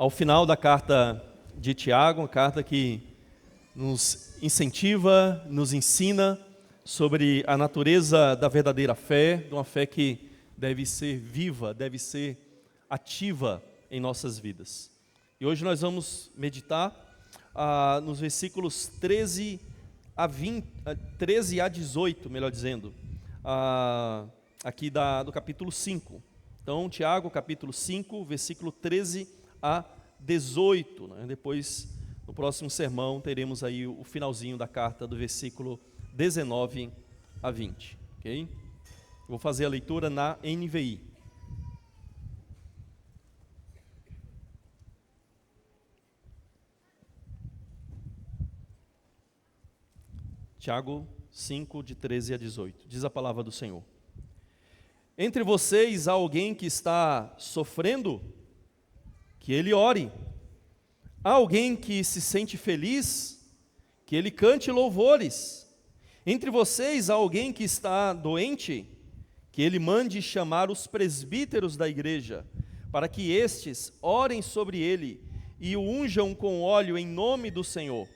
ao final da carta de Tiago, uma carta que nos incentiva, nos ensina sobre a natureza da verdadeira fé, de uma fé que deve ser viva, deve ser ativa em nossas vidas. E hoje nós vamos meditar nos versículos 13 a 18, melhor dizendo, aqui do capítulo 5. Então, Tiago, capítulo 5, versículo 13 a 18. Né? Depois, no próximo sermão, teremos aí o finalzinho da carta, do versículo 19 a 20. Okay? Vou fazer a leitura na NVI. Tiago 5, de 13 a 18. Diz a palavra do Senhor. Entre vocês há alguém que está sofrendo? Que ele ore. Há alguém que se sente feliz? Que ele cante louvores. Entre vocês há alguém que está doente? Que ele mande chamar os presbíteros da igreja, para que estes orem sobre ele e o unjam com óleo em nome do Senhor.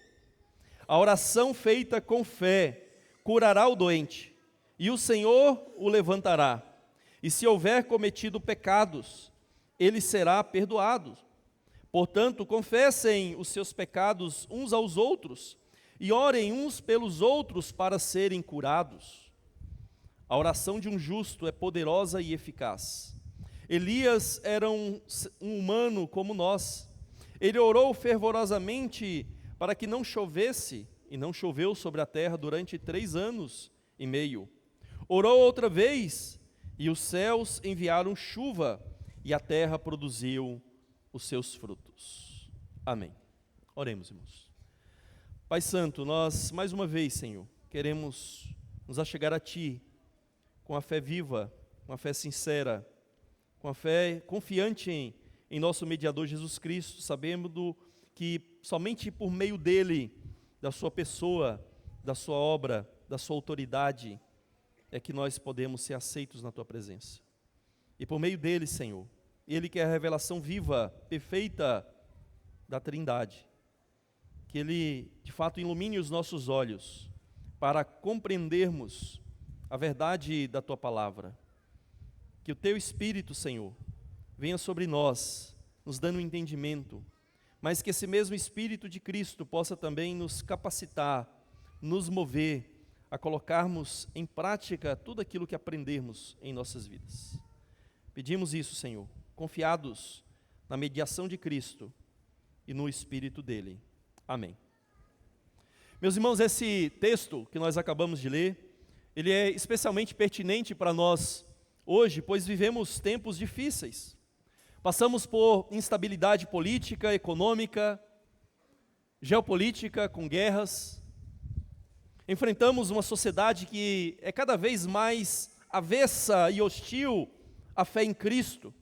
A oração feita com fé curará o doente, e o Senhor o levantará. E se houver cometido pecados, ele será perdoado. Portanto, confessem os seus pecados uns aos outros, e orem uns pelos outros para serem curados. A oração de um justo é poderosa e eficaz. Elias era um humano como nós. Ele orou fervorosamente para que não chovesse, e não choveu sobre a terra durante 3 anos e meio. Orou outra vez, e os céus enviaram chuva, e a terra produziu os seus frutos. Amém. Oremos, irmãos. Pai Santo, nós, mais uma vez, Senhor, queremos nos achegar a Ti, com a fé viva, com a fé sincera, com a fé confiante em nosso mediador Jesus Cristo, sabendo que somente por meio dele, da sua pessoa, da sua obra, da sua autoridade, é que nós podemos ser aceitos na tua presença. E por meio dele, Senhor, ele que é a revelação viva, perfeita da Trindade, que ele de fato ilumine os nossos olhos para compreendermos a verdade da tua palavra. Que o teu Espírito, Senhor, venha sobre nós, nos dando um entendimento, mas que esse mesmo Espírito de Cristo possa também nos capacitar, nos mover a colocarmos em prática tudo aquilo que aprendermos em nossas vidas. Pedimos isso, Senhor, confiados na mediação de Cristo e no Espírito dele. Amém. Meus irmãos, esse texto que nós acabamos de ler, ele é especialmente pertinente para nós hoje, pois vivemos tempos difíceis. Passamos por instabilidade política, econômica, geopolítica, com guerras. Enfrentamos uma sociedade que é cada vez mais avessa e hostil à fé em Cristo.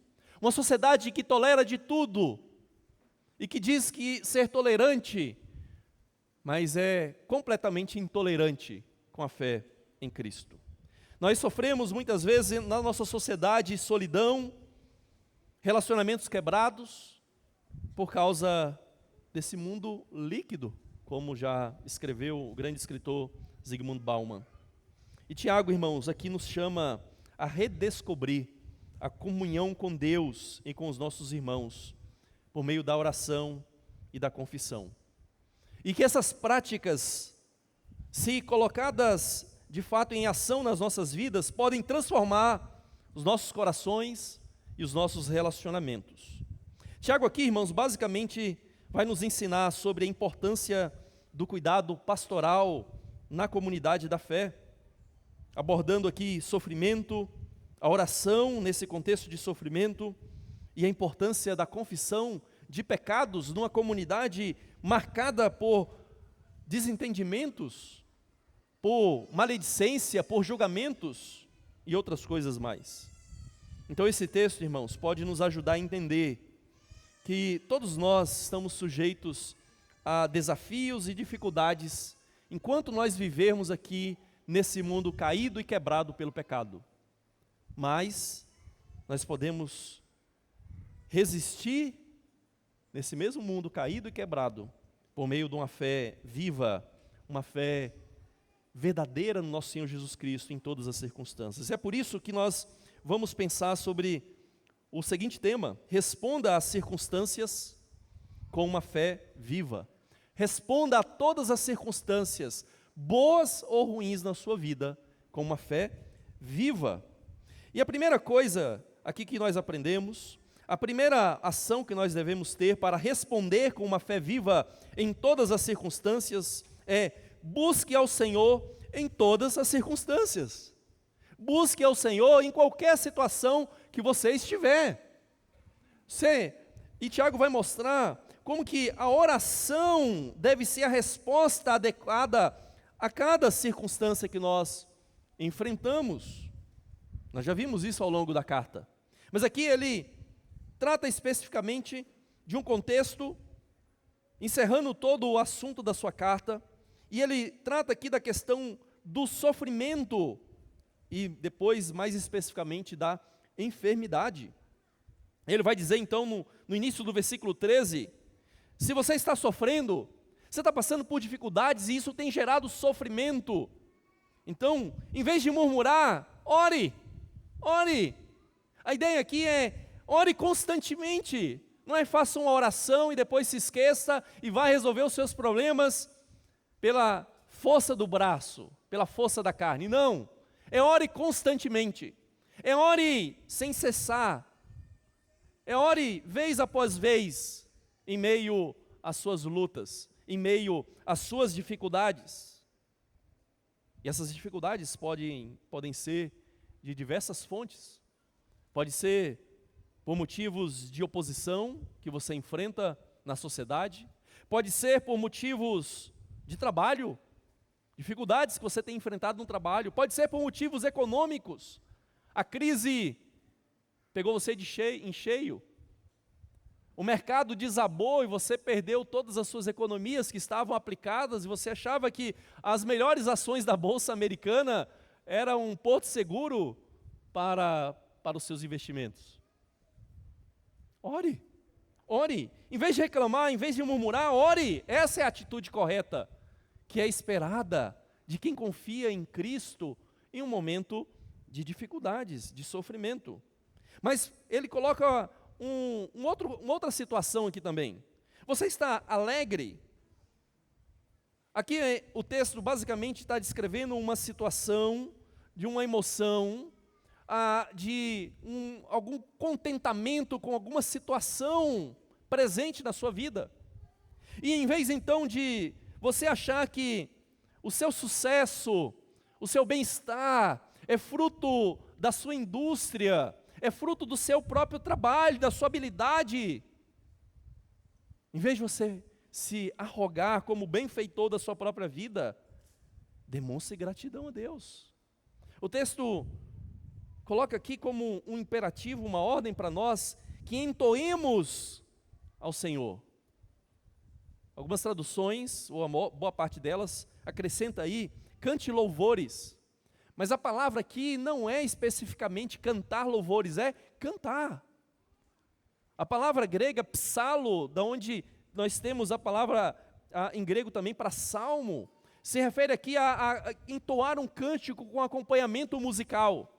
Uma sociedade que tolera de tudo e que diz que ser tolerante, mas é completamente intolerante com a fé em Cristo. Nós sofremos muitas vezes na nossa sociedade solidão, relacionamentos quebrados, por causa desse mundo líquido, como já escreveu o grande escritor Zygmunt Bauman. E Tiago, irmãos, aqui nos chama a redescobrir a comunhão com Deus e com os nossos irmãos, por meio da oração e da confissão. E que essas práticas, se colocadas de fato em ação nas nossas vidas, podem transformar os nossos corações e os nossos relacionamentos. Tiago aqui, irmãos, basicamente vai nos ensinar sobre a importância do cuidado pastoral na comunidade da fé, abordando aqui sofrimento, a oração nesse contexto de sofrimento e a importância da confissão de pecados numa comunidade marcada por desentendimentos, por maledicência, por julgamentos e outras coisas mais. Então esse texto, irmãos, pode nos ajudar a entender que todos nós estamos sujeitos a desafios e dificuldades enquanto nós vivermos aqui nesse mundo caído e quebrado pelo pecado. Mas nós podemos resistir nesse mesmo mundo caído e quebrado, por meio de uma fé viva, uma fé verdadeira no nosso Senhor Jesus Cristo em todas as circunstâncias. É por isso que nós vamos pensar sobre o seguinte tema: responda às circunstâncias com uma fé viva. Responda a todas as circunstâncias, boas ou ruins na sua vida, com uma fé viva. E a primeira coisa aqui que nós aprendemos, a primeira ação que nós devemos ter para responder com uma fé viva em todas as circunstâncias é: busque ao Senhor em todas as circunstâncias. Busque ao Senhor em qualquer situação que você estiver. E Tiago vai mostrar como que a oração deve ser a resposta adequada a cada circunstância que nós enfrentamos. Nós já vimos isso ao longo da carta. Mas aqui ele trata especificamente de um contexto, encerrando todo o assunto da sua carta, e ele trata aqui da questão do sofrimento e depois, mais especificamente, da enfermidade. Ele vai dizer então no início do versículo 13, se você está sofrendo, você está passando por dificuldades e isso tem gerado sofrimento, então, em vez de murmurar, ore. A ideia aqui é, ore constantemente, não é faça uma oração e depois se esqueça e vá resolver os seus problemas pela força do braço, pela força da carne, não, é ore constantemente, é ore sem cessar, é ore vez após vez, em meio às suas lutas, em meio às suas dificuldades. E essas dificuldades podem ser de diversas fontes. Pode ser por motivos de oposição que você enfrenta na sociedade, pode ser por motivos de trabalho, dificuldades que você tem enfrentado no trabalho, pode ser por motivos econômicos. A crise pegou você em cheio, o mercado desabou e você perdeu todas as suas economias que estavam aplicadas e você achava que as melhores ações da Bolsa Americana eram um porto seguro para os seus investimentos. Ore, em vez de reclamar, em vez de murmurar, ore. Essa é a atitude correta, que é esperada de quem confia em Cristo em um momento de dificuldades, de sofrimento. Mas ele coloca uma outra situação aqui também. Você está alegre? Aqui o texto basicamente está descrevendo uma situação, de uma emoção, de algum contentamento com alguma situação presente na sua vida. E em vez então de você achar que o seu sucesso, o seu bem-estar é fruto da sua indústria, é fruto do seu próprio trabalho, da sua habilidade, em vez de você se arrogar como benfeitor da sua própria vida, demonstre gratidão a Deus. O texto coloca aqui como um imperativo, uma ordem para nós, que entoemos ao Senhor. Algumas traduções, ou a boa parte delas, acrescenta aí, cante louvores. Mas a palavra aqui não é especificamente cantar louvores, é cantar. A palavra grega, psalo, da onde nós temos a palavra em grego também para salmo, se refere aqui a entoar um cântico com acompanhamento musical.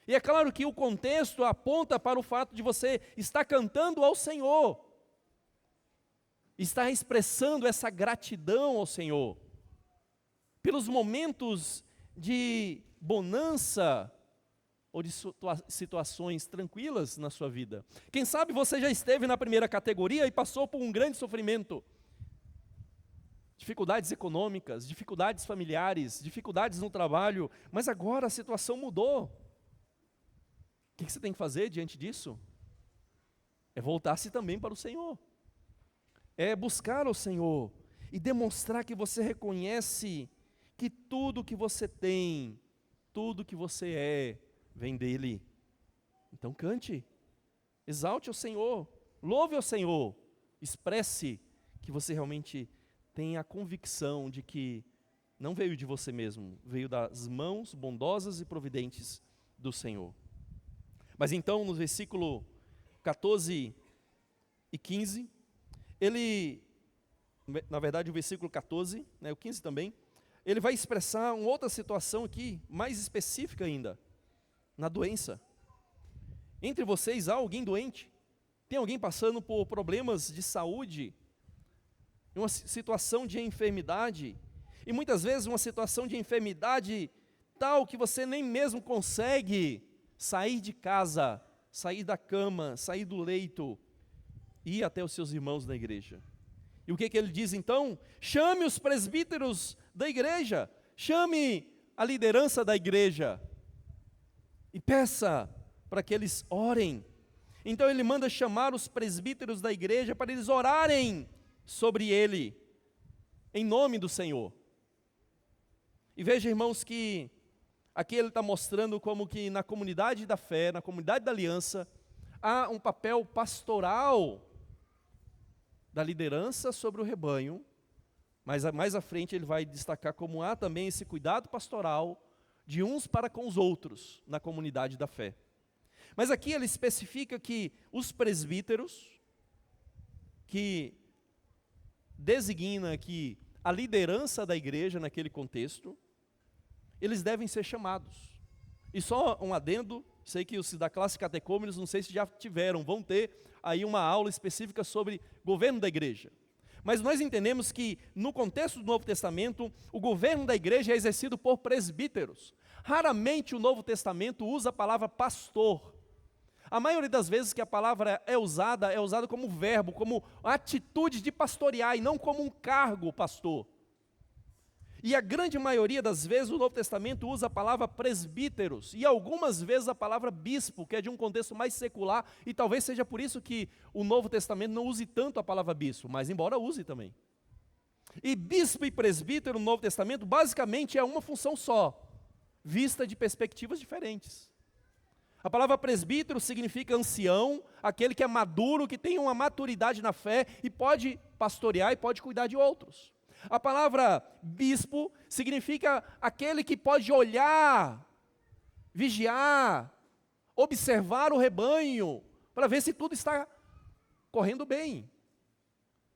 E é claro que o contexto aponta para o fato de você estar cantando ao Senhor, estar expressando essa gratidão ao Senhor, pelos momentos de bonança ou de situações tranquilas na sua vida. Quem sabe você já esteve na primeira categoria e passou por um grande sofrimento. Dificuldades econômicas, dificuldades familiares, dificuldades no trabalho, mas agora a situação mudou. O que você tem que fazer diante disso? É voltar-se também para o Senhor. É buscar o Senhor e demonstrar que você reconhece que tudo que você tem, tudo que você é, vem dele. Então cante, exalte o Senhor, louve ao Senhor, expresse que você realmente tem a convicção de que não veio de você mesmo, veio das mãos bondosas e providentes do Senhor. Mas então, no versículo 14 e 15, ele, na verdade o versículo 14, né, o 15 também, ele vai expressar uma outra situação aqui, mais específica ainda, na doença. Entre vocês há alguém doente? Tem alguém passando por problemas de saúde? Uma situação de enfermidade? E muitas vezes uma situação de enfermidade tal que você nem mesmo consegue sair de casa, sair da cama, sair do leito e ir até os seus irmãos da igreja. E o que ele diz então? Chame os presbíteros da igreja, chame a liderança da igreja e peça para que eles orem. Então ele manda chamar os presbíteros da igreja para eles orarem sobre ele, em nome do Senhor. E veja, irmãos, que aqui ele está mostrando como que na comunidade da fé, na comunidade da aliança, há um papel pastoral da liderança sobre o rebanho, mas mais à frente ele vai destacar como há também esse cuidado pastoral de uns para com os outros na comunidade da fé. Mas aqui ele especifica que os presbíteros, que designa aqui a liderança da igreja naquele contexto, eles devem ser chamados. E só um adendo, sei que os da classe catecúmenos, não sei se já tiveram, vão ter aí uma aula específica sobre governo da igreja. Mas nós entendemos que no contexto do Novo Testamento, o governo da igreja é exercido por presbíteros. Raramente o Novo Testamento usa a palavra pastor. A maioria das vezes que a palavra é usada como verbo, como atitude de pastorear e não como um cargo pastor. E a grande maioria das vezes o Novo Testamento usa a palavra presbíteros e algumas vezes a palavra bispo, que é de um contexto mais secular, e talvez seja por isso que o Novo Testamento não use tanto a palavra bispo, mas embora use também. E bispo e presbítero no Novo Testamento basicamente é uma função só, vista de perspectivas diferentes. A palavra presbítero significa ancião, aquele que é maduro, que tem uma maturidade na fé e pode pastorear e pode cuidar de outros. A palavra bispo significa aquele que pode olhar, vigiar, observar o rebanho, para ver se tudo está correndo bem.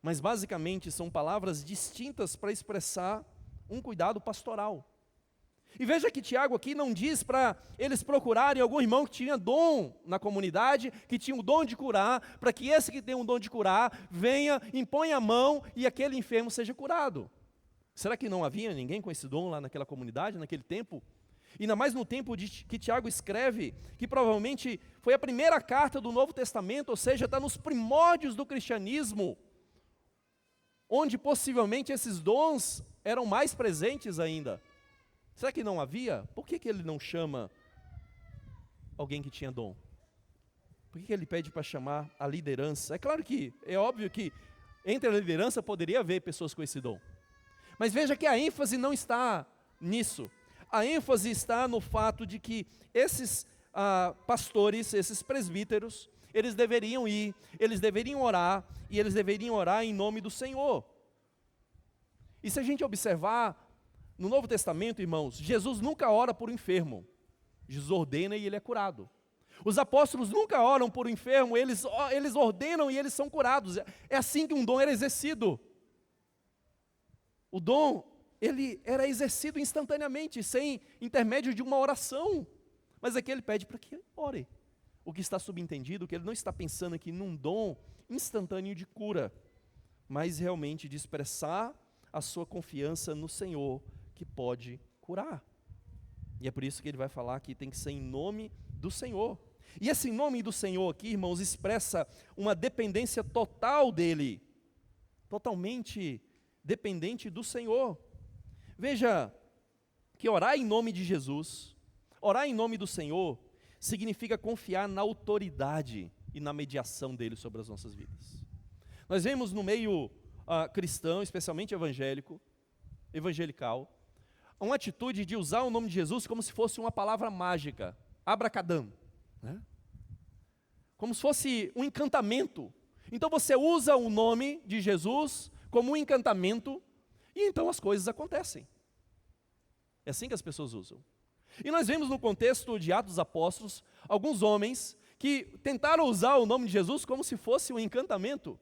Mas basicamente são palavras distintas para expressar um cuidado pastoral. E veja que Tiago aqui não diz para eles procurarem algum irmão que tinha dom na comunidade, que tinha o dom de curar, para que esse que tem o dom de curar, venha, imponha a mão e aquele enfermo seja curado. Será que não havia ninguém com esse dom lá naquela comunidade, naquele tempo? Ainda mais no tempo que Tiago escreve, que provavelmente foi a primeira carta do Novo Testamento, ou seja, está nos primórdios do cristianismo, onde possivelmente esses dons eram mais presentes ainda. Será que não havia? Por que ele não chama alguém que tinha dom? Por que ele pede para chamar a liderança? É claro que, é óbvio que entre a liderança poderia haver pessoas com esse dom. Mas veja que a ênfase não está nisso. A ênfase está no fato de que esses pastores, esses presbíteros, eles deveriam ir, eles deveriam orar, e eles deveriam orar em nome do Senhor. E se a gente observar, no Novo Testamento, irmãos, Jesus nunca ora por um enfermo. Jesus ordena e ele é curado. Os apóstolos nunca oram por um enfermo, eles ordenam e eles são curados. É assim que um dom era exercido. O dom, ele era exercido instantaneamente, sem intermédio de uma oração. Mas aqui ele pede para que ore. O que está subentendido, que ele não está pensando aqui num dom instantâneo de cura, mas realmente de expressar a sua confiança no Senhor, que pode curar. E é por isso que ele vai falar que tem que ser em nome do Senhor. E esse nome do Senhor aqui, irmãos, expressa uma dependência total dele, totalmente dependente do Senhor. Veja que orar em nome de Jesus, orar em nome do Senhor, significa confiar na autoridade e na mediação dele sobre as nossas vidas. Nós vemos no meio cristão, especialmente evangelical, uma atitude de usar o nome de Jesus como se fosse uma palavra mágica, abracadam, né? Como se fosse um encantamento. Então você usa o nome de Jesus como um encantamento, e então as coisas acontecem. É assim que as pessoas usam. E nós vemos no contexto de Atos dos Apóstolos, alguns homens que tentaram usar o nome de Jesus como se fosse um encantamento.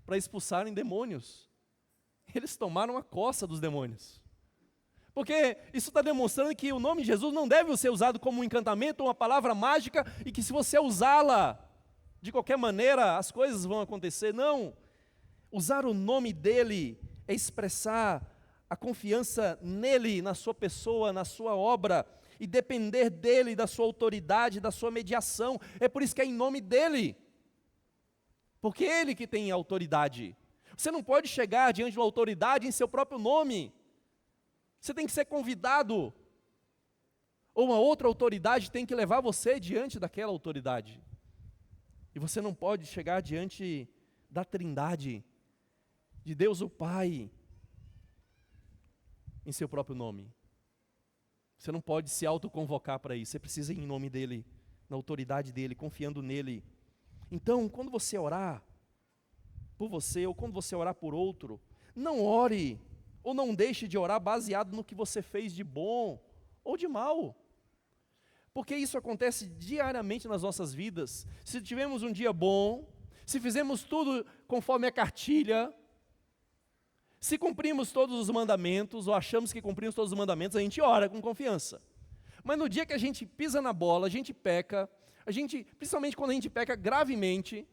para expulsarem demônios. Eles tomaram a coça dos demônios. Porque isso está demonstrando que o nome de Jesus não deve ser usado como um encantamento, uma palavra mágica, e que se você usá-la de qualquer maneira, as coisas vão acontecer. Não. Usar o nome dele é expressar a confiança nele, na sua pessoa, na sua obra, e depender dele, da sua autoridade, da sua mediação. É por isso que é em nome dele. Porque é ele que tem autoridade. Você não pode chegar diante de uma autoridade em seu próprio nome. Você tem que ser convidado. Ou uma outra autoridade tem que levar você diante daquela autoridade. E você não pode chegar diante da Trindade, de Deus o Pai, em seu próprio nome. Você não pode se autoconvocar para isso. Você precisa ir em nome dele, na autoridade dele, confiando nele. Então, quando você orar por você, ou quando você orar por outro, não ore, ou não deixe de orar baseado no que você fez de bom ou de mal. Porque isso acontece diariamente nas nossas vidas. Se tivemos um dia bom, se fizemos tudo conforme a cartilha, se cumprimos todos os mandamentos, ou achamos que cumprimos todos os mandamentos, a gente ora com confiança. Mas no dia que a gente pisa na bola, a gente peca, principalmente quando a gente peca gravemente,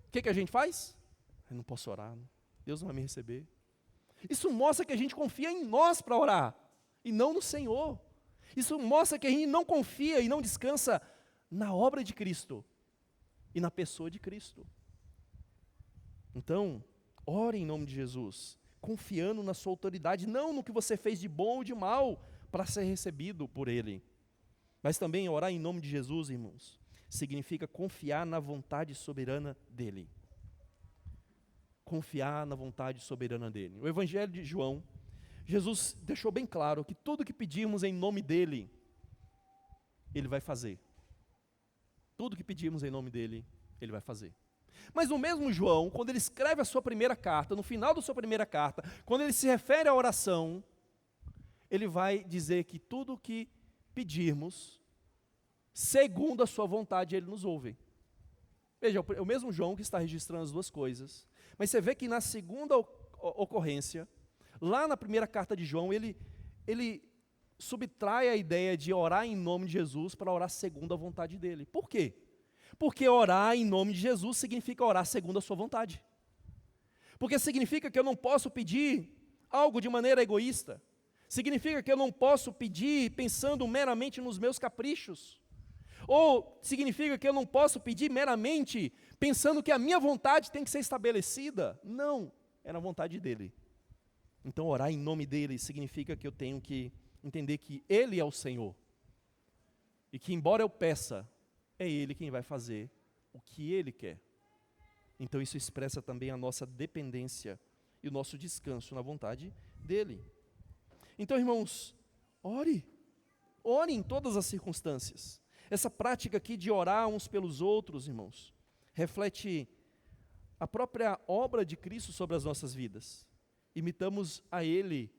o que a gente faz? Eu não posso orar, Deus não vai me receber. Isso mostra que a gente confia em nós para orar, e não no Senhor. Isso mostra que a gente não confia e não descansa na obra de Cristo e na pessoa de Cristo. Então, ore em nome de Jesus, confiando na sua autoridade, não no que você fez de bom ou de mal, para ser recebido por Ele. Mas também orar em nome de Jesus, irmãos, significa confiar na vontade soberana dEle. Confiar na vontade soberana dEle. O Evangelho de João, Jesus deixou bem claro que tudo que pedirmos em nome dEle, Ele vai fazer. Tudo que pedirmos em nome dEle, Ele vai fazer. Mas no mesmo João, quando ele escreve a sua primeira carta, no final da sua primeira carta, quando ele se refere à oração, ele vai dizer que tudo que pedirmos, segundo a sua vontade, ele nos ouve. Veja, é o mesmo João que está registrando as duas coisas, mas você vê que na segunda ocorrência, lá na primeira carta de João, ele subtrai a ideia de orar em nome de Jesus para orar segundo a vontade dele. Por quê? Porque orar em nome de Jesus significa orar segundo a sua vontade. Porque significa que eu não posso pedir algo de maneira egoísta. Significa que eu não posso pedir pensando meramente nos meus caprichos. Ou significa que eu não posso pedir meramente pensando que a minha vontade tem que ser estabelecida. Não, é na vontade dele. Então orar em nome dele significa que eu tenho que entender que ele é o Senhor. E que embora eu peça, é ele quem vai fazer o que ele quer. Então isso expressa também a nossa dependência e o nosso descanso na vontade dele. Então, irmãos, ore em todas as circunstâncias. Essa prática aqui de orar uns pelos outros, irmãos, reflete a própria obra de Cristo sobre as nossas vidas. Imitamos a Ele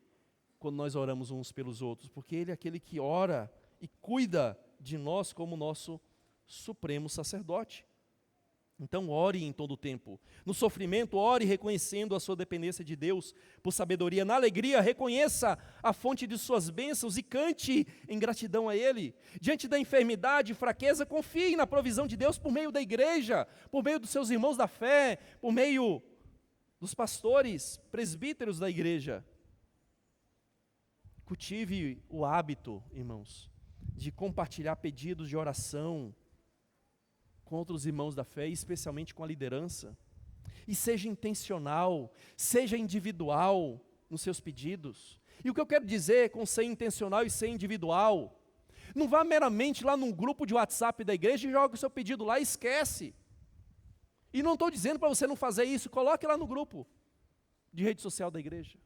quando nós oramos uns pelos outros, porque Ele é aquele que ora e cuida de nós como nosso supremo sacerdote. Então ore em todo o tempo. No sofrimento, ore reconhecendo a sua dependência de Deus por sabedoria. Na alegria, reconheça a fonte de suas bênçãos e cante em gratidão a Ele. Diante da enfermidade e fraqueza, confie na provisão de Deus por meio da igreja, por meio dos seus irmãos da fé, por meio dos pastores, presbíteros da igreja. Cultive o hábito, irmãos, de compartilhar pedidos de oração com outros irmãos da fé, especialmente com a liderança. E seja intencional, seja individual nos seus pedidos. E o que eu quero dizer com ser intencional e ser individual, não vá meramente lá num grupo de WhatsApp da igreja e joga o seu pedido lá e esquece. E não estou dizendo para você não fazer isso, coloque lá no grupo de rede social da igreja.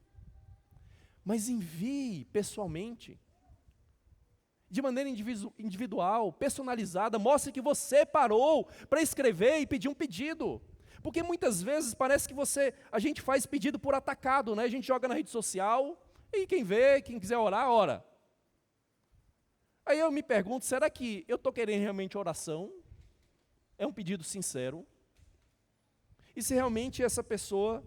Mas envie pessoalmente, de maneira individual, personalizada, mostre que você parou para escrever e pedir um pedido. Porque muitas vezes parece que a gente faz pedido por atacado, né? A gente joga na rede social e quem vê, quem quiser orar, ora. Aí eu me pergunto, será que eu estou querendo realmente oração? É um pedido sincero? e se realmente essa pessoa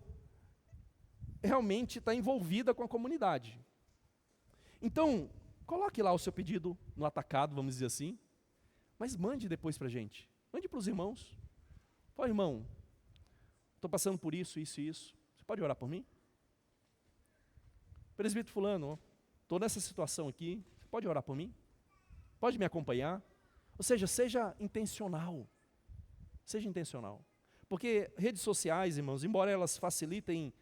realmente está envolvida com a comunidade. Então, coloque lá o seu pedido no atacado, vamos dizer assim, mas mande depois para a gente. Mande para os irmãos. Fala, irmão, estou passando por isso, isso e isso. Você pode orar por mim? Presbítero fulano, estou nessa situação aqui, você pode orar por mim? Pode me acompanhar? Ou seja, seja intencional. Seja intencional. Porque redes sociais, irmãos, embora elas facilitem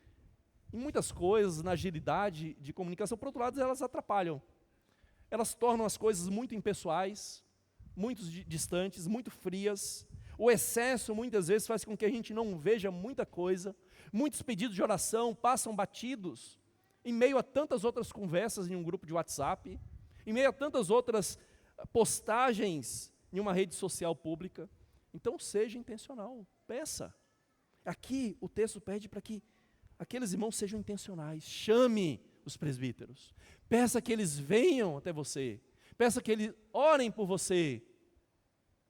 em muitas coisas, na agilidade de comunicação, por outro lado, elas atrapalham. Elas tornam as coisas muito impessoais, muito distantes, muito frias. O excesso, muitas vezes, faz com que a gente não veja muita coisa. Muitos pedidos de oração passam batidos, em meio a tantas outras conversas em um grupo de WhatsApp, em meio a tantas outras postagens em uma rede social pública. Então, seja intencional, peça. Aqui, o texto pede para que aqueles irmãos sejam intencionais. Chame os presbíteros. Peça que eles venham até você. Peça que eles orem por você.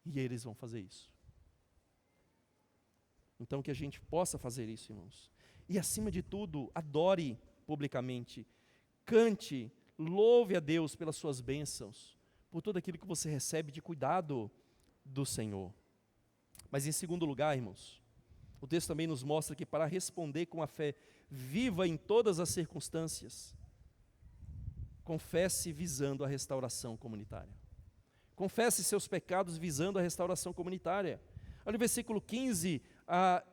E eles vão fazer isso. Então, que a gente possa fazer isso, irmãos. E, acima de tudo, adore publicamente. Cante, louve a Deus pelas suas bênçãos, por tudo aquilo que você recebe de cuidado do Senhor. Mas, em segundo lugar, irmãos, o texto também nos mostra que para responder com a fé viva em todas as circunstâncias, confesse visando a restauração comunitária. Confesse seus pecados visando a restauração comunitária. Olha o versículo 15,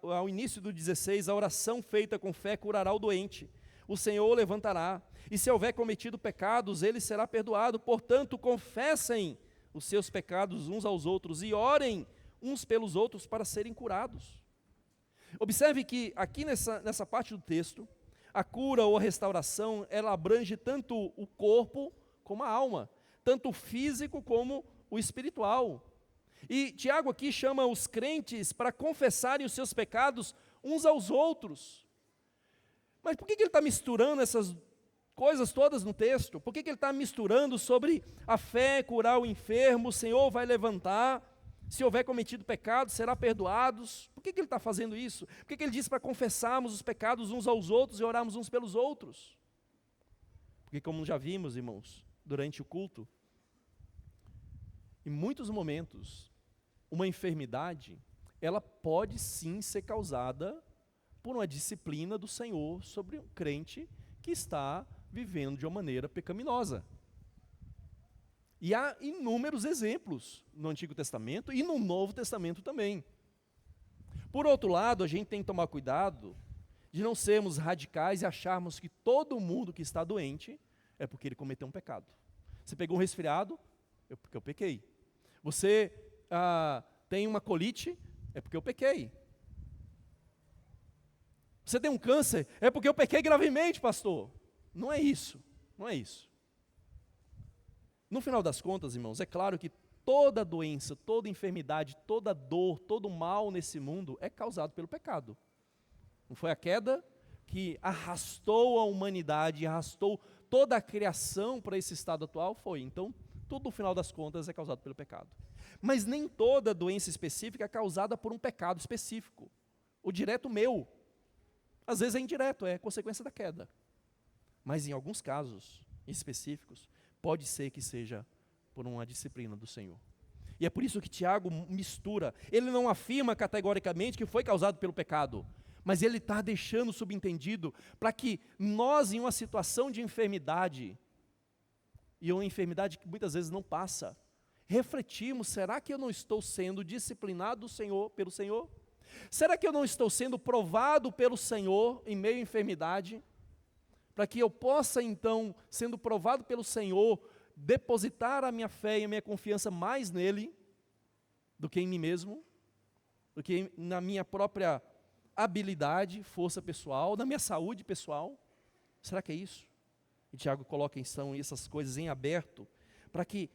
ao início do 16, a oração feita com fé curará o doente. O Senhor o levantará, e se houver cometido pecados, ele será perdoado. Portanto, confessem os seus pecados uns aos outros e orem uns pelos outros para serem curados. Observe que aqui nessa parte do texto, a cura ou a restauração, ela abrange tanto o corpo como a alma, tanto o físico como o espiritual. E Tiago aqui chama os crentes para confessarem os seus pecados uns aos outros. Mas por que ele está misturando essas coisas todas no texto? Por que ele está misturando sobre a fé, curar o enfermo, o Senhor vai levantar, se houver cometido pecado, será perdoados? Por que ele está fazendo isso? Por que ele diz para confessarmos os pecados uns aos outros e orarmos uns pelos outros? Porque, como já vimos, irmãos, durante o culto, em muitos momentos, uma enfermidade, ela pode sim ser causada por uma disciplina do Senhor sobre um crente que está vivendo de uma maneira pecaminosa. E há inúmeros exemplos no Antigo Testamento e no Novo Testamento também. Por outro lado, a gente tem que tomar cuidado de não sermos radicais e acharmos que todo mundo que está doente é porque ele cometeu um pecado. Você pegou um resfriado, é porque eu pequei. Você tem uma colite, é porque eu pequei. Você tem um câncer, é porque eu pequei gravemente, pastor. Não é isso, não é isso. No final das contas, irmãos, é claro que toda doença, toda enfermidade, toda dor, todo mal nesse mundo é causado pelo pecado. Não foi a queda que arrastou a humanidade, arrastou toda a criação para esse estado atual? Foi. Então, tudo no final das contas é causado pelo pecado. Mas nem toda doença específica é causada por um pecado específico. O direto meu, às vezes é indireto, é consequência da queda. Mas em alguns casos específicos, pode ser que seja por uma disciplina do Senhor. E é por isso que Tiago mistura. Ele não afirma categoricamente que foi causado pelo pecado, mas ele está deixando subentendido para que nós, em uma situação de enfermidade, e uma enfermidade que muitas vezes não passa, refletimos, será que eu não estou sendo disciplinado do Senhor, pelo Senhor? Será que eu não estou sendo provado pelo Senhor em meio à enfermidade? Para que eu possa então, sendo provado pelo Senhor, depositar a minha fé e a minha confiança mais nele, do que em mim mesmo, do que na minha própria habilidade, força pessoal, na minha saúde pessoal. Será que é isso? E Tiago coloca então essas coisas em aberto, para que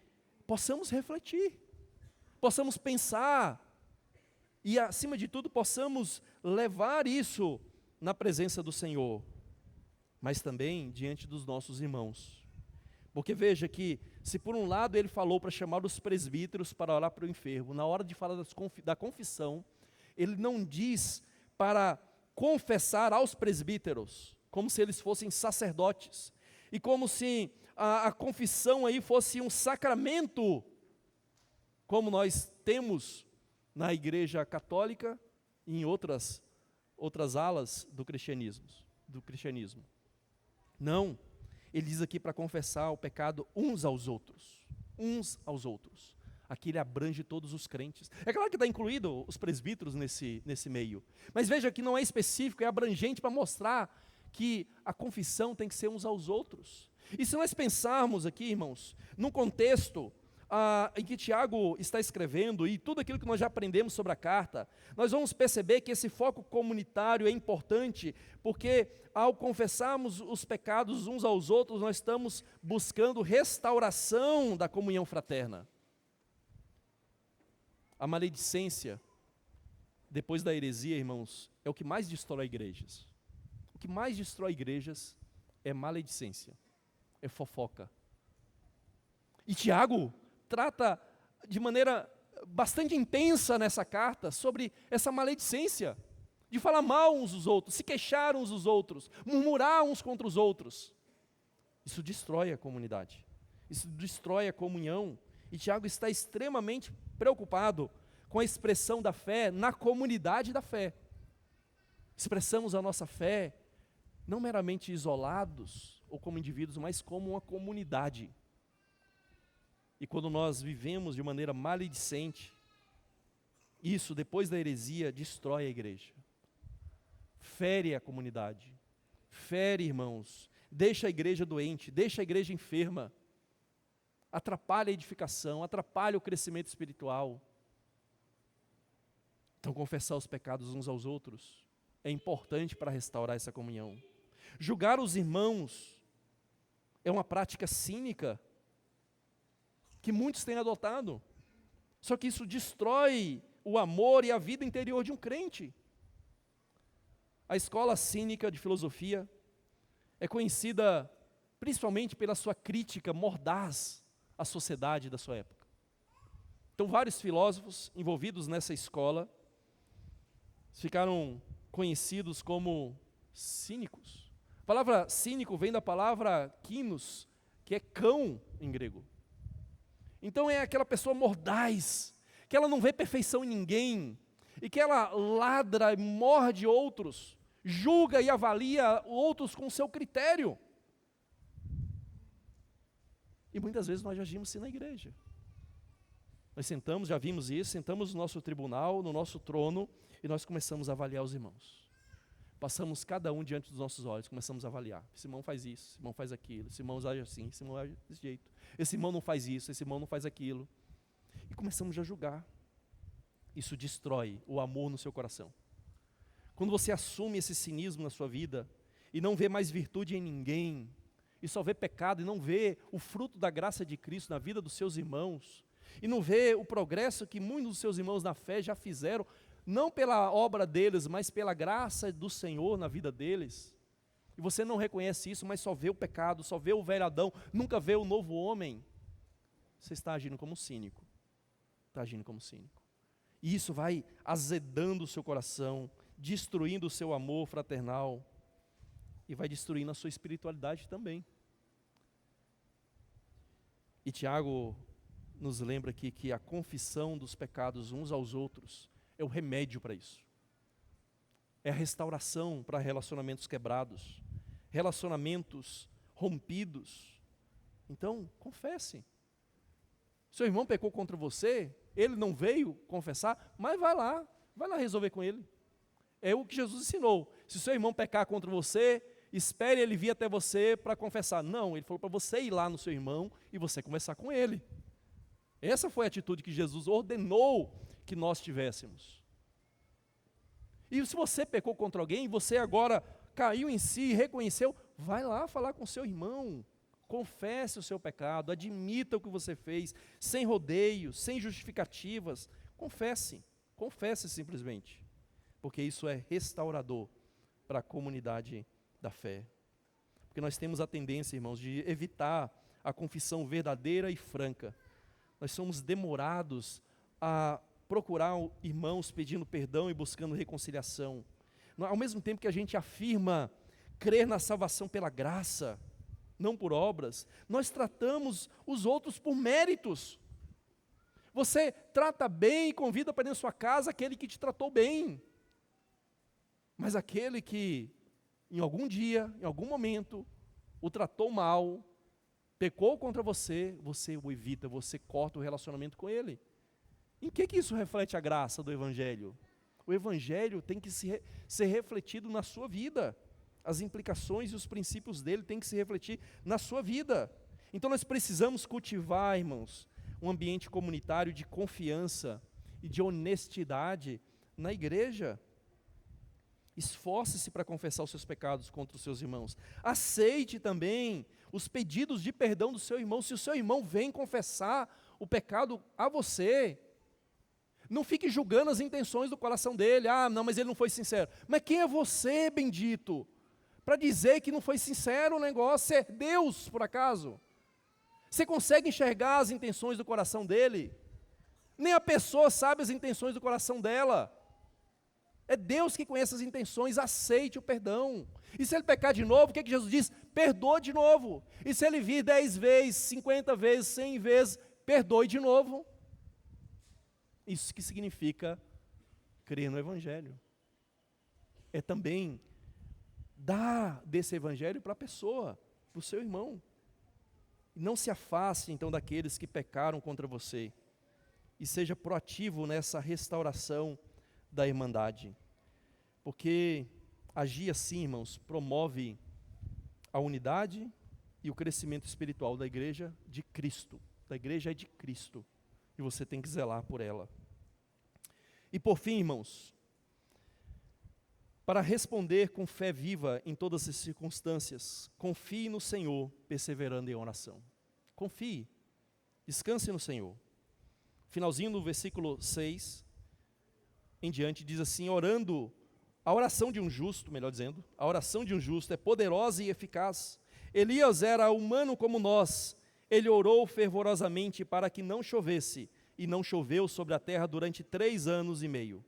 possamos refletir, possamos pensar, e acima de tudo possamos levar isso na presença do Senhor, mas também diante dos nossos irmãos. Porque veja que, se por um lado ele falou para chamar os presbíteros para orar para o enfermo, na hora de falar da confissão, ele não diz para confessar aos presbíteros, como se eles fossem sacerdotes, e como se a confissão aí fosse um sacramento, como nós temos na Igreja Católica e em outras alas do cristianismo. Não, ele diz aqui para confessar o pecado uns aos outros. Aqui ele abrange todos os crentes. É claro que está incluído os presbíteros nesse meio. Mas veja que não é específico, é abrangente para mostrar que a confissão tem que ser uns aos outros. E se nós pensarmos aqui, irmãos, num contexto em que Tiago está escrevendo, e tudo aquilo que nós já aprendemos sobre a carta, nós vamos perceber que esse foco comunitário é importante, porque ao confessarmos os pecados uns aos outros, nós estamos buscando restauração da comunhão fraterna. A maledicência, depois da heresia, irmãos, é o que mais destrói igrejas. O que mais destrói igrejas é maledicência, é fofoca. E Tiago trata de maneira bastante intensa nessa carta sobre essa maledicência, de falar mal uns dos outros, se queixar uns dos outros, murmurar uns contra os outros. Isso destrói a comunidade, isso destrói a comunhão, e Tiago está extremamente preocupado com a expressão da fé na comunidade da fé. Expressamos a nossa fé não meramente isolados ou como indivíduos, mas como uma comunidade. E quando nós vivemos de maneira maledicente, isso, depois da heresia, destrói a igreja, fere a comunidade, fere, irmãos, deixa a igreja doente, deixa a igreja enferma, atrapalha a edificação, atrapalha o crescimento espiritual. Então, confessar os pecados uns aos outros é importante para restaurar essa comunhão. Julgar os irmãos é uma prática cínica que muitos têm adotado, só que isso destrói o amor e a vida interior de um crente. A escola cínica de filosofia é conhecida principalmente pela sua crítica mordaz à sociedade da sua época. Então, vários filósofos envolvidos nessa escola ficaram conhecidos como cínicos. A palavra cínico vem da palavra kinos, que é cão em grego. Então é aquela pessoa mordaz, que ela não vê perfeição em ninguém, e que ela ladra e morde outros, julga e avalia outros com seu critério. E muitas vezes nós agimos assim na igreja. Nós sentamos, já vimos isso, sentamos no nosso tribunal, no nosso trono, e nós começamos a avaliar os irmãos. Passamos cada um diante dos nossos olhos, começamos a avaliar. Esse irmão faz isso, esse irmão faz aquilo, esse irmão age assim, esse irmão age desse jeito. Esse irmão não faz isso, esse irmão não faz aquilo. E começamos a julgar. Isso destrói o amor no seu coração. Quando você assume esse cinismo na sua vida, e não vê mais virtude em ninguém, e só vê pecado, e não vê o fruto da graça de Cristo na vida dos seus irmãos, e não vê o progresso que muitos dos seus irmãos na fé já fizeram, não pela obra deles, mas pela graça do Senhor na vida deles, e você não reconhece isso, mas só vê o pecado, só vê o velho Adão, nunca vê o novo homem, você está agindo como cínico, e isso vai azedando o seu coração, destruindo o seu amor fraternal, e vai destruindo a sua espiritualidade também. E Tiago nos lembra aqui que a confissão dos pecados uns aos outros é o remédio para isso. É a restauração para relacionamentos quebrados, relacionamentos rompidos. Então, confesse. Seu irmão pecou contra você, ele não veio confessar, mas vai lá resolver com ele. É o que Jesus ensinou. Se seu irmão pecar contra você, espere ele vir até você para confessar. Não, ele falou para você ir lá no seu irmão e você conversar com ele. Essa foi a atitude que Jesus ordenou que nós tivéssemos. E se você pecou contra alguém, você agora caiu em si, reconheceu, vai lá falar com seu irmão, confesse o seu pecado, admita o que você fez, sem rodeios, sem justificativas, confesse simplesmente, porque isso é restaurador para a comunidade da fé. Porque nós temos a tendência, irmãos, de evitar a confissão verdadeira e franca. Nós somos demorados a procurar irmãos pedindo perdão e buscando reconciliação. ao mesmo tempo que a gente afirma crer na salvação pela graça, não por obras, nós tratamos os outros por méritos. Você trata bem e convida para dentro da sua casa aquele que te tratou bem. Mas aquele que, em algum dia, em algum momento, o tratou mal, pecou contra você, você o evita, você corta o relacionamento com ele. Em que isso reflete a graça do Evangelho? O Evangelho tem que ser refletido na sua vida. As implicações e os princípios dele têm que se refletir na sua vida. Então nós precisamos cultivar, irmãos, um ambiente comunitário de confiança e de honestidade na igreja. Esforce-se para confessar os seus pecados contra os seus irmãos. Aceite também os pedidos de perdão do seu irmão. Se o seu irmão vem confessar o pecado a você, não fique julgando as intenções do coração dele. Ah, não, mas ele não foi sincero. Mas quem é você, bendito, para dizer que não foi sincero o negócio? É Deus, por acaso? Você consegue enxergar as intenções do coração dele? Nem a pessoa sabe as intenções do coração dela. É Deus que conhece as intenções, aceite o perdão. E se ele pecar de novo, o que Jesus diz? Perdoa de novo. E se ele vir 10 vezes, 50 vezes, 100 vezes, perdoe de novo. Isso que significa crer no Evangelho. É também dar desse Evangelho para a pessoa, para o seu irmão. Não se afaste então daqueles que pecaram contra você. E seja proativo nessa restauração da irmandade. Porque agir assim, irmãos, promove a unidade e o crescimento espiritual da igreja de Cristo. Da igreja é de Cristo. E você tem que zelar por ela. E por fim, irmãos, para responder com fé viva em todas as circunstâncias, confie no Senhor, perseverando em oração. Confie, descanse no Senhor. Finalzinho do versículo 6 em diante diz assim: orando, a oração de um justo, melhor dizendo, a oração de um justo é poderosa e eficaz. Elias era humano como nós, ele orou fervorosamente para que não chovesse, e não choveu sobre a terra durante 3 anos e meio.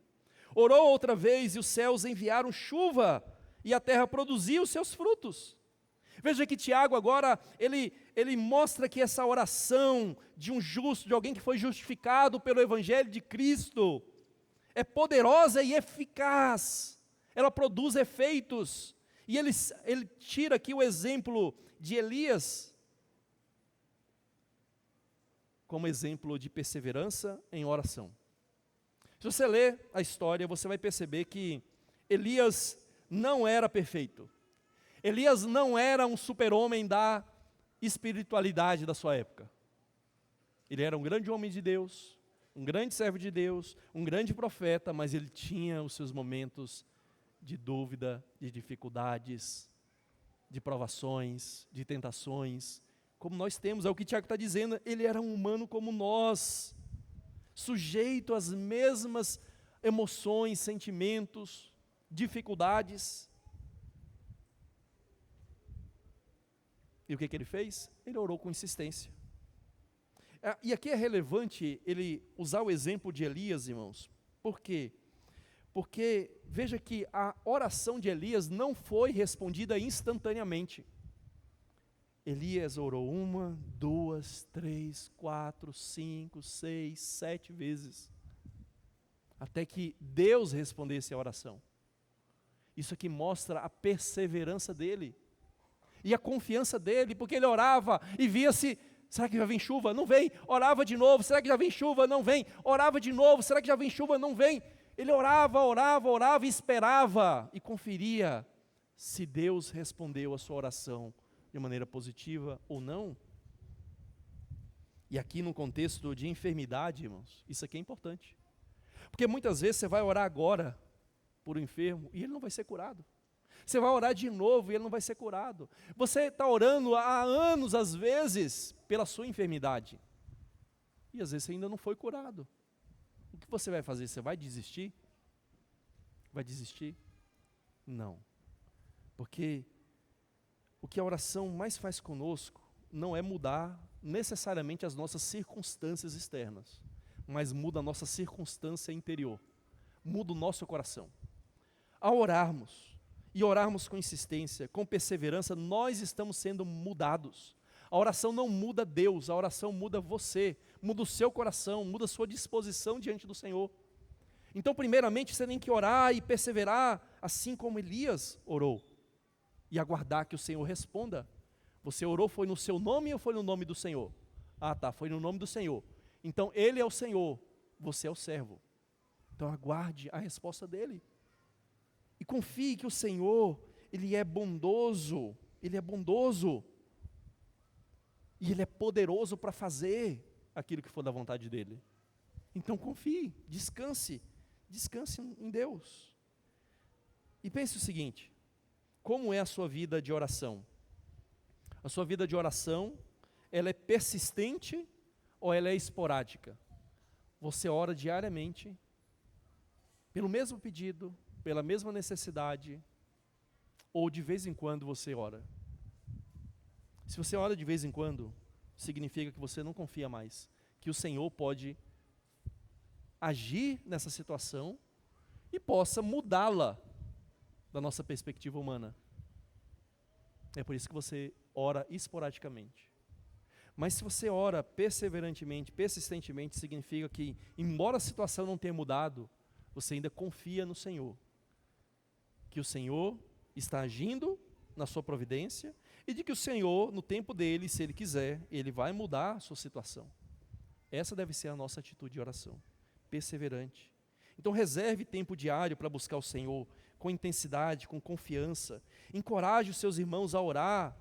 Orou outra vez e os céus enviaram chuva, e a terra produziu os seus frutos. Veja que Tiago agora, ele mostra que essa oração de um justo, de alguém que foi justificado pelo Evangelho de Cristo, é poderosa e eficaz, ela produz efeitos. E ele tira aqui o exemplo de Elias, como exemplo de perseverança em oração. Se você ler a história, você vai perceber que Elias não era perfeito. Elias não era um super-homem da espiritualidade da sua época. Ele era um grande homem de Deus, um grande servo de Deus, um grande profeta, mas ele tinha os seus momentos de dúvida, de dificuldades, de provações, de tentações, como nós temos. É o que Tiago está dizendo, ele era um humano como nós, sujeito às mesmas emoções, sentimentos, dificuldades. E o que ele fez? Ele orou com insistência. E aqui é relevante ele usar o exemplo de Elias, irmãos. Por quê? Porque veja que a oração de Elias não foi respondida instantaneamente. Elias orou 1, 2, 3, 4, 5, 6, 7 vezes, até que Deus respondesse a oração. Isso aqui mostra a perseverança dele, e a confiança dele, porque ele orava e via-se, será que já vem chuva? Não vem. Orava de novo, será que já vem chuva? Não vem. Orava de novo, será que já vem chuva? Não vem. Ele orava e esperava, e conferia se Deus respondeu a sua oração de maneira positiva ou não. E aqui no contexto de enfermidade, irmãos, isso aqui é importante. Porque muitas vezes você vai orar agora por um enfermo e ele não vai ser curado. Você vai orar de novo e ele não vai ser curado. Você está orando há anos, às vezes, pela sua enfermidade. E às vezes você ainda não foi curado. O que você vai fazer? Você vai desistir? Vai desistir? Não. Porque o que a oração mais faz conosco não é mudar necessariamente as nossas circunstâncias externas, mas muda a nossa circunstância interior. Muda o nosso coração. Ao orarmos, e orarmos com insistência, com perseverança, nós estamos sendo mudados. A oração não muda Deus, a oração muda você, muda o seu coração, muda a sua disposição diante do Senhor. Então, primeiramente, você tem que orar e perseverar, assim como Elias orou, e aguardar que o Senhor responda. Você orou, foi no seu nome ou foi no nome do Senhor? Ah, tá, foi no nome do Senhor. Então, Ele é o Senhor, você é o servo. Então, aguarde a resposta dEle. E confie que o Senhor, Ele é bondoso, Ele é bondoso, e Ele é poderoso para fazer aquilo que for da vontade dEle. Então confie, descanse em Deus. E pense o seguinte, como é a sua vida de oração? A sua vida de oração, ela é persistente ou ela é esporádica? Você ora diariamente, pelo mesmo pedido, pela mesma necessidade, ou de vez em quando você ora? Se você ora de vez em quando, significa que você não confia mais, que o Senhor pode agir nessa situação e possa mudá-la da nossa perspectiva humana. É por isso que você ora esporadicamente. Mas se você ora perseverantemente, persistentemente, significa que, embora a situação não tenha mudado, você ainda confia no Senhor. Que o Senhor está agindo na sua providência e de que o Senhor, no tempo dele, se Ele quiser, Ele vai mudar a sua situação. Essa deve ser a nossa atitude de oração, perseverante. Então reserve tempo diário para buscar o Senhor, com intensidade, com confiança. Encoraje os seus irmãos a orar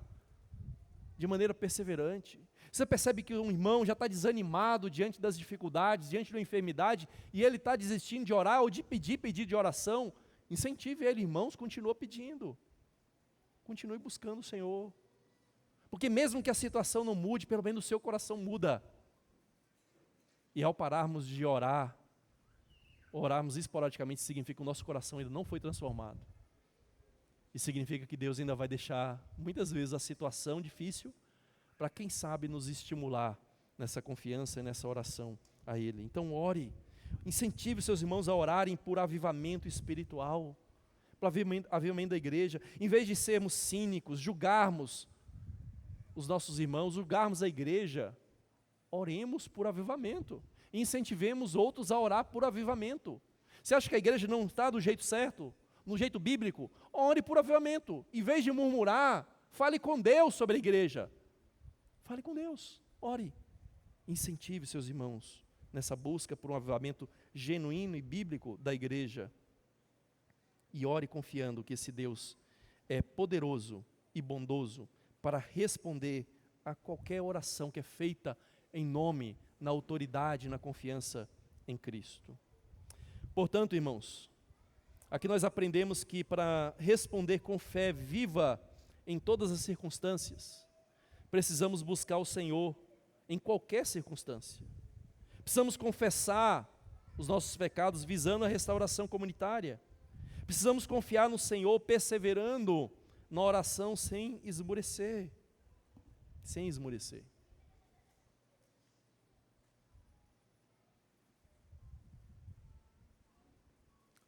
de maneira perseverante. Você percebe que um irmão já está desanimado diante das dificuldades, diante da enfermidade, e ele está desistindo de orar ou de pedir de oração. Incentive ele, irmãos, continua pedindo. Continue buscando o Senhor. Porque mesmo que a situação não mude, pelo menos o seu coração muda. E ao pararmos de orar, orarmos esporadicamente, significa que o nosso coração ainda não foi transformado. E significa que Deus ainda vai deixar, muitas vezes, a situação difícil, para quem sabe nos estimular nessa confiança e nessa oração a Ele. Então ore, incentive seus irmãos a orarem por avivamento espiritual, para avivamento da igreja. Em vez de sermos cínicos, julgarmos os nossos irmãos, julgarmos a igreja, oremos por avivamento. E incentivemos outros a orar por avivamento. Você acha que a igreja não está do jeito certo, no jeito bíblico? Ore por avivamento. Em vez de murmurar, fale com Deus sobre a igreja. Fale com Deus, ore. Incentive seus irmãos nessa busca por um avivamento genuíno e bíblico da igreja. E ore confiando que esse Deus é poderoso e bondoso para responder a qualquer oração que é feita em nome, na autoridade, na confiança em Cristo. Portanto, irmãos, aqui nós aprendemos que para responder com fé viva em todas as circunstâncias, precisamos buscar o Senhor em qualquer circunstância. Precisamos confessar os nossos pecados visando a restauração comunitária. Precisamos confiar no Senhor, perseverando na oração sem esmorecer. Sem esmorecer.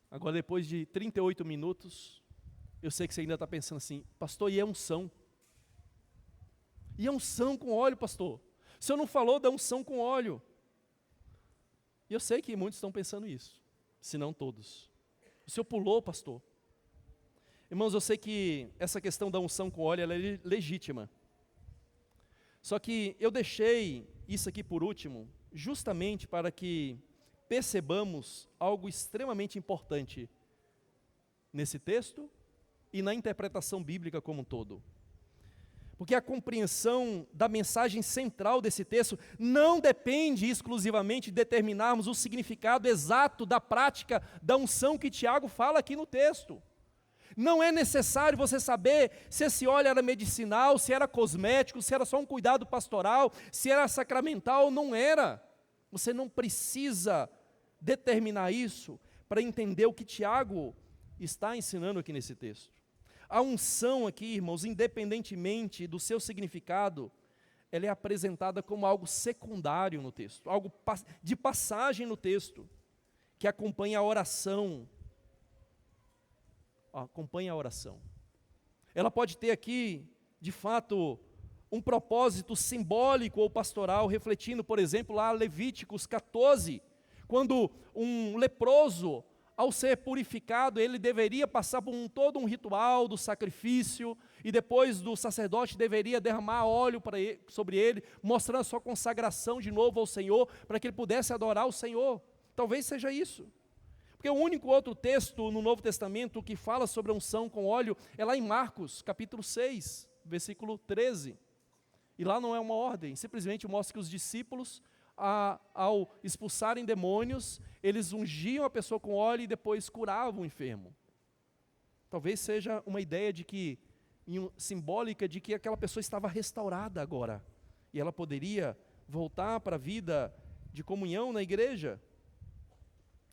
Agora, depois de 38 minutos, eu sei que você ainda está pensando assim, pastor, e a unção? E a unção com óleo, pastor? O senhor não falou da unção com óleo. E eu sei que muitos estão pensando isso, se não todos. O senhor pulou, pastor? Irmãos, eu sei que essa questão da unção com óleo ela é legítima. Só que eu deixei isso aqui por último, justamente para que percebamos algo extremamente importante nesse texto e na interpretação bíblica como um todo. Porque a compreensão da mensagem central desse texto não depende exclusivamente de determinarmos o significado exato da prática da unção que Tiago fala aqui no texto. Não é necessário você saber se esse óleo era medicinal, se era cosmético, se era só um cuidado pastoral, se era sacramental, não era. Você não precisa determinar isso para entender o que Tiago está ensinando aqui nesse texto. A unção aqui, irmãos, independentemente do seu significado, ela é apresentada como algo secundário no texto, algo de passagem no texto, que acompanha a oração. acompanha a oração. Ela pode ter aqui, de fato, um propósito simbólico ou pastoral, refletindo, por exemplo, lá Levíticos 14, quando um leproso, ao ser purificado, ele deveria passar por todo um ritual do sacrifício, e depois do sacerdote deveria derramar óleo sobre ele, mostrando a sua consagração de novo ao Senhor, para que ele pudesse adorar o Senhor. Talvez seja isso. Porque o único outro texto no Novo Testamento que fala sobre a unção com óleo é lá em Marcos, capítulo 6, versículo 13. E lá não é uma ordem, simplesmente mostra que os discípulos, ao expulsarem demônios, eles ungiam a pessoa com óleo e depois curavam o enfermo. Talvez seja uma ideia de que, simbólica de que aquela pessoa estava restaurada agora, e ela poderia voltar para a vida de comunhão na igreja.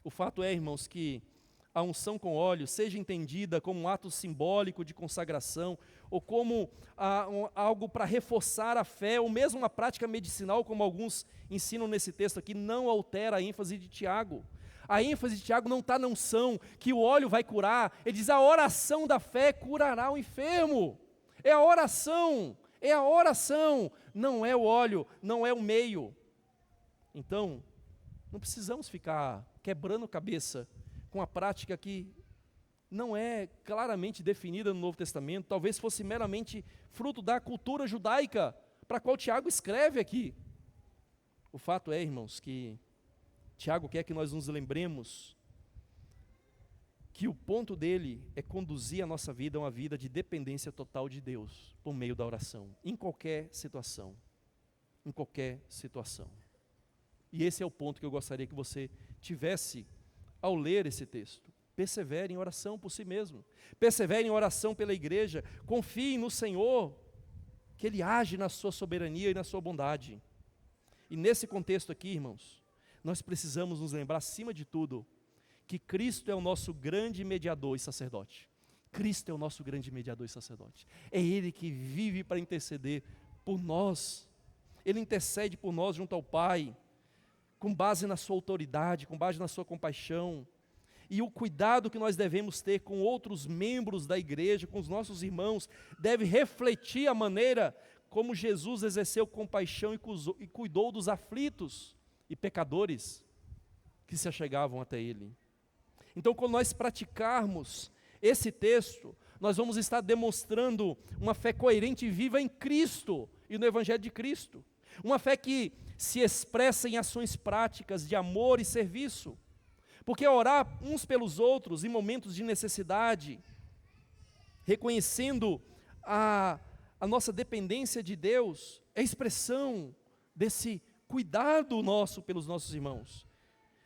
O fato é, irmãos, que a unção com óleo seja entendida como um ato simbólico de consagração, ou como algo para reforçar a fé, ou mesmo uma prática medicinal, como alguns ensinam nesse texto aqui, não altera a ênfase de Tiago. A ênfase de Tiago não está na unção, que o óleo vai curar. Ele diz: a oração da fé curará o enfermo. É a oração, não é o óleo, não é o meio. Então, não precisamos ficar quebrando cabeça com a prática que não é claramente definida no Novo Testamento, talvez fosse meramente fruto da cultura judaica, para a qual Tiago escreve aqui. O fato é, irmãos, que Tiago quer que nós nos lembremos que o ponto dele é conduzir a nossa vida a uma vida de dependência total de Deus, por meio da oração, em qualquer situação. Em qualquer situação. E esse é o ponto que eu gostaria que você tivesse ao ler esse texto. Persevere em oração por si mesmo. Persevere em oração pela igreja. Confie no Senhor, que Ele age na sua soberania e na sua bondade. E nesse contexto aqui, irmãos, nós precisamos nos lembrar, acima de tudo, que Cristo é o nosso grande mediador e sacerdote. Cristo é o nosso grande mediador e sacerdote. É Ele que vive para interceder por nós. Ele intercede por nós junto ao Pai, com base na sua autoridade, com base na sua compaixão, e o cuidado que nós devemos ter com outros membros da igreja, com os nossos irmãos, deve refletir a maneira como Jesus exerceu compaixão e cuidou dos aflitos e pecadores que se achegavam até Ele. Então, quando nós praticarmos esse texto, nós vamos estar demonstrando uma fé coerente e viva em Cristo e no Evangelho de Cristo. Uma fé que se expressa em ações práticas de amor e serviço. Porque orar uns pelos outros em momentos de necessidade, reconhecendo a nossa dependência de Deus, é expressão desse cuidado nosso pelos nossos irmãos.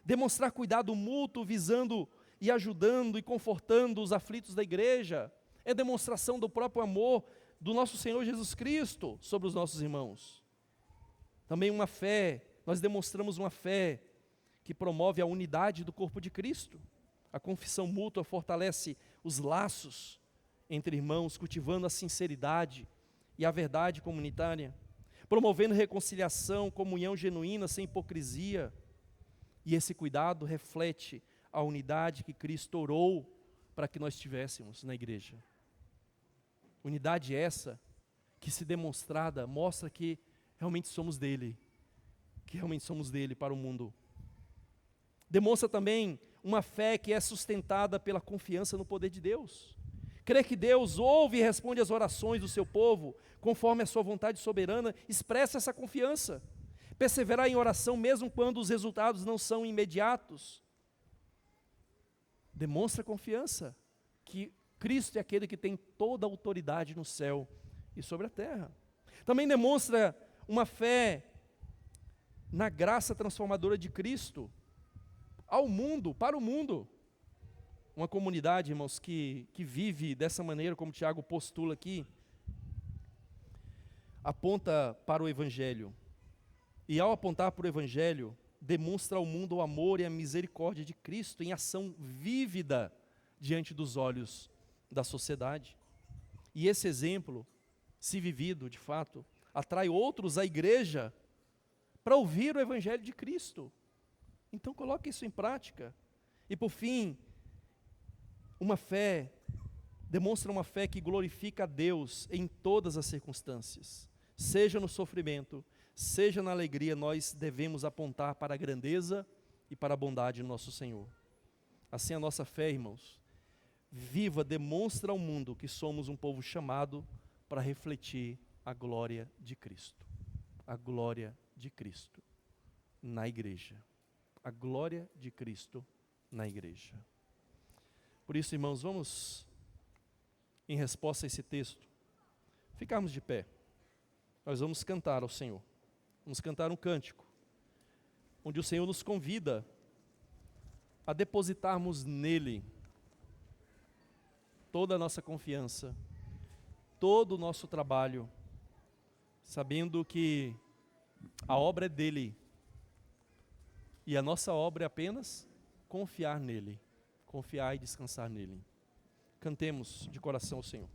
Demonstrar cuidado mútuo, visando e ajudando e confortando os aflitos da igreja, é demonstração do próprio amor do nosso Senhor Jesus Cristo sobre os nossos irmãos. Também uma fé, nós demonstramos uma fé que promove a unidade do corpo de Cristo. A confissão mútua fortalece os laços entre irmãos, cultivando a sinceridade e a verdade comunitária, promovendo reconciliação, comunhão genuína, sem hipocrisia. E esse cuidado reflete a unidade que Cristo orou para que nós tivéssemos na igreja. Unidade essa que, se demonstrada, mostra que realmente somos dele, para o mundo. Demonstra também uma fé que é sustentada pela confiança no poder de Deus. Crê que Deus ouve e responde às orações do seu povo, conforme a sua vontade soberana, expressa essa confiança. Perseverar em oração mesmo quando os resultados não são imediatos. Demonstra confiança que Cristo é aquele que tem toda a autoridade no céu e sobre a terra. Também demonstra uma fé na graça transformadora de Cristo ao mundo, para o mundo. Uma comunidade, irmãos, que vive dessa maneira, como Tiago postula aqui, aponta para o Evangelho. E ao apontar para o Evangelho, demonstra ao mundo o amor e a misericórdia de Cristo em ação vívida diante dos olhos da sociedade. E esse exemplo, se vivido de fato, atrai outros à igreja para ouvir o Evangelho de Cristo. Então coloque isso em prática. E por fim, uma fé Demonstra uma fé que glorifica a Deus em todas as circunstâncias. Seja no sofrimento, seja na alegria, nós devemos apontar para a grandeza e para a bondade do nosso Senhor. Assim a nossa fé, irmãos, viva, demonstra ao mundo que somos um povo chamado para refletir a glória de Cristo. A glória de Cristo na igreja. A glória de Cristo na igreja. Por isso, irmãos, vamos, em resposta a esse texto, ficarmos de pé. Nós vamos cantar ao Senhor. Vamos cantar um cântico, onde o Senhor nos convida a depositarmos nele toda a nossa confiança, todo o nosso trabalho, sabendo que a obra é dele e a nossa obra é apenas confiar nele, confiar e descansar nele. Cantemos de coração ao Senhor.